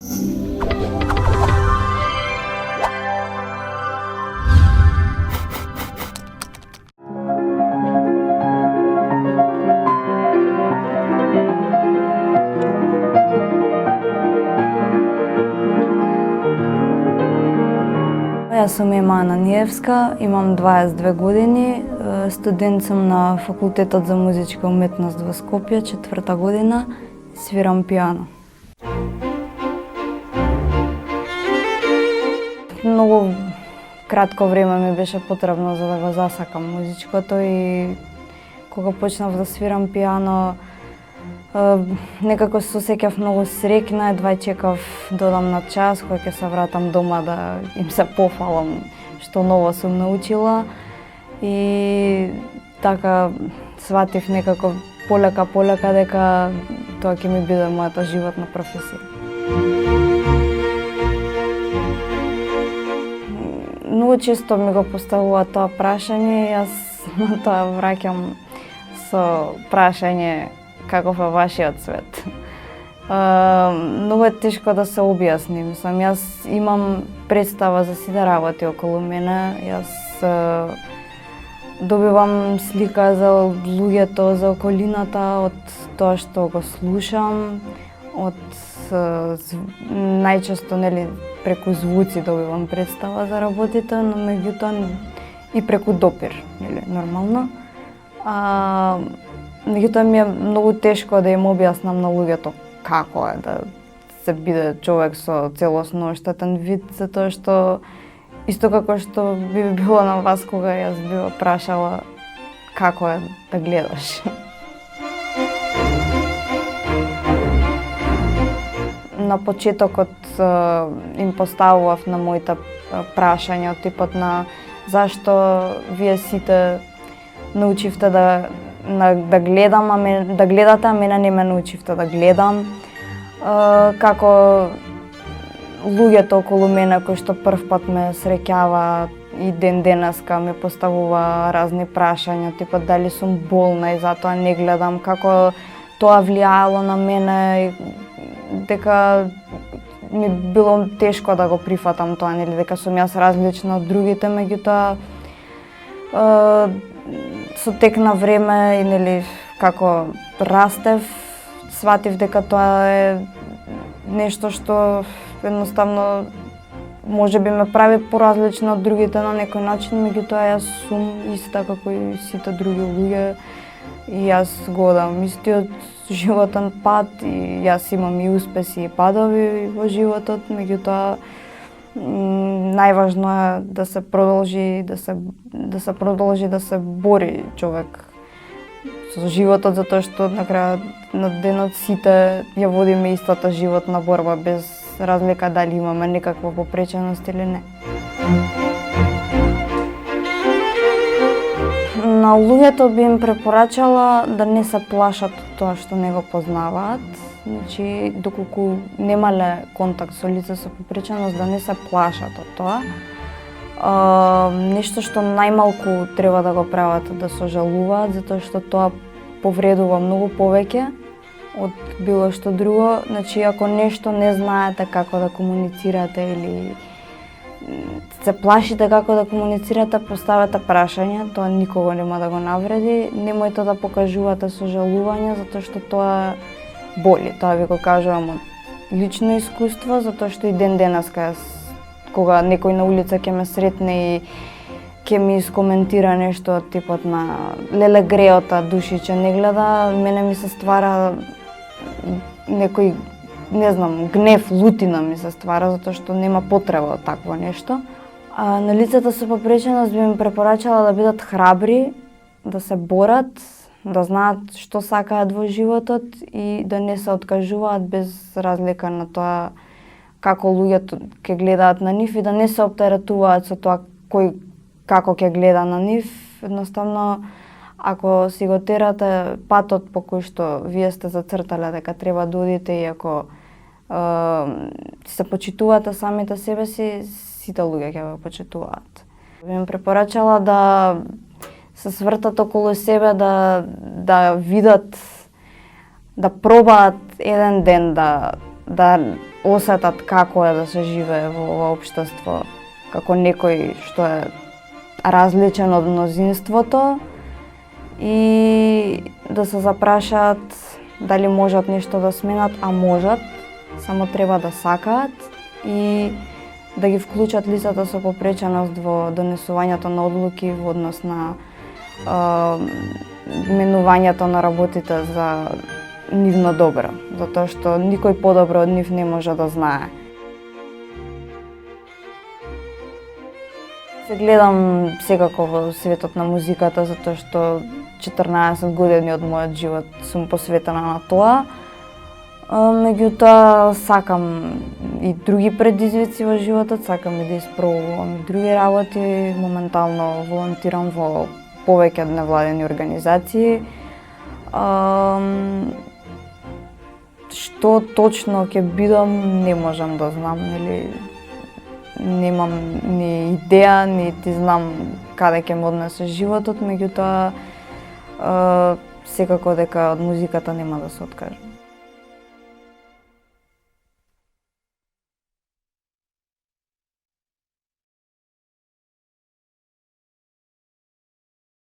Јас сум Ема Ананиевска, имам 22 години, студент сум на Факултетот за музичка уметност во Скопје, 4-та година, свирам пијано. Многу кратко време ми беше потребно за да го засакам музичкото и кога почнав да свирам пијано, некако се осеќав многу среќна, едва чекав да одам на час кој ќе се вратам дома да им се пофалам што ново сум научила и така сватив некако полека дека тоа ќе ми биде мојата животна професија. Многу често ми го поставуваат тоа прашање, јас на тоа враќам со прашање каков е вашиот свет. Многу е тешко да се објасни. Мислам, јас имам представа за сите работи околу мене. Јас добивам слика за луѓето, за околината, од тоа што го слушам, од најчесто преку звуци добивам представа за работите, но меѓутоа и преку допир, нормално. Меѓутоа ми е многу тешко да им објаснам на луѓето како е да се биде човек со целосно оштетен вид, затоа што исто како што би било на вас кога јас би го прашала како е да гледаш. На почетокот им поставував на моите прашања од типот на зашто вие сите научивте да гледам, да гледате, а мене не ме научивте да гледам. Како луѓето околу мене кои што првпат ме среќава и ден денеска ми поставува разни прашања, типот дали сум болна и затоа не гледам, како тоа влијаело на мене, дека ми било тешко да го прифатам тоа, дека сум јас различна од другите, меѓутоа со тек на време и како растев, сватив дека тоа е нешто што едноставно може би ме прави поразлична од другите на некој начин, меѓутоа јас сум иста како и сите други луѓе и јас го одам истиот животен пат и јас имам и успеси и падови во животот, меѓутоа најважно е да се продолжи да се бори човек со животот, затоа што на крајот на денот сите ја водиме истата животна борба без разлика дали имаме некаква попреченост или не. На луѓето би им препорачала да не се плашат од тоа што не го познаваат. Значи, доколку немале контакт со лице со попреченост, да не се плашат од тоа. Нешто што најмалку треба да го прават да сожалуваат, затоа што тоа повредува многу повеќе од било што друго. Значи, ако нешто не знаете како да комуницирате или се плашите како да комуницирате, поставете прашање, тоа никого нема да го навреди. Немојте да покажувате сожалување, затоа што тоа боли. Тоа ви го кажувам од лично искуство, затоа што и ден денеска кога некој на улица ќе ме сретне и ќе ми искоментира нешто од типот на леле греота душиче не гледа, мене ми се ствара некој, не знам, гнев, лутина ми се ствара, затоа што нема потреба од такво нешто. На лицата со попреченост би им препорачала да бидат храбри, да се борат, да знаат што сакаат во животот и да не се откажуваат без разлика на тоа како луѓето ќе гледаат на нив и да не се оптеретуваат со тоа кој како ќе гледа на нив. Едноставно, ако си го терате патот по кој што вие сте зацртале дека треба да одите и ако се почитувате самите себе си, сите луѓе ќе ве почитуваат. Би им препорачала да се свртат околу себе, да видат, да пробаат еден ден да осетат како е да се живее во ова општество како некој што е различен од мнозинството и да се запрашаат дали можат нешто да сменат, а можат, само треба да сакаат и да ги вклучат лицата со попреченост во донесувањето на одлуки во однос на менувањето на работите за нивно добро, затоа што никој подобро од нив не може да знае. Се гледам секако во светот на музиката, затоа што 14 години од мојот живот сум посветена на тоа. Меѓутоа, сакам и други предизвици во животот, сакам и да испробувам и други работи. Моментално волонтирам во повеќе невладени организации. Што точно ќе бидам, не можам да знам, нели? Немам ни идеја, нити знам каде ќе ме однесе животот, меѓутоа секако дека од музиката нема да се откажам.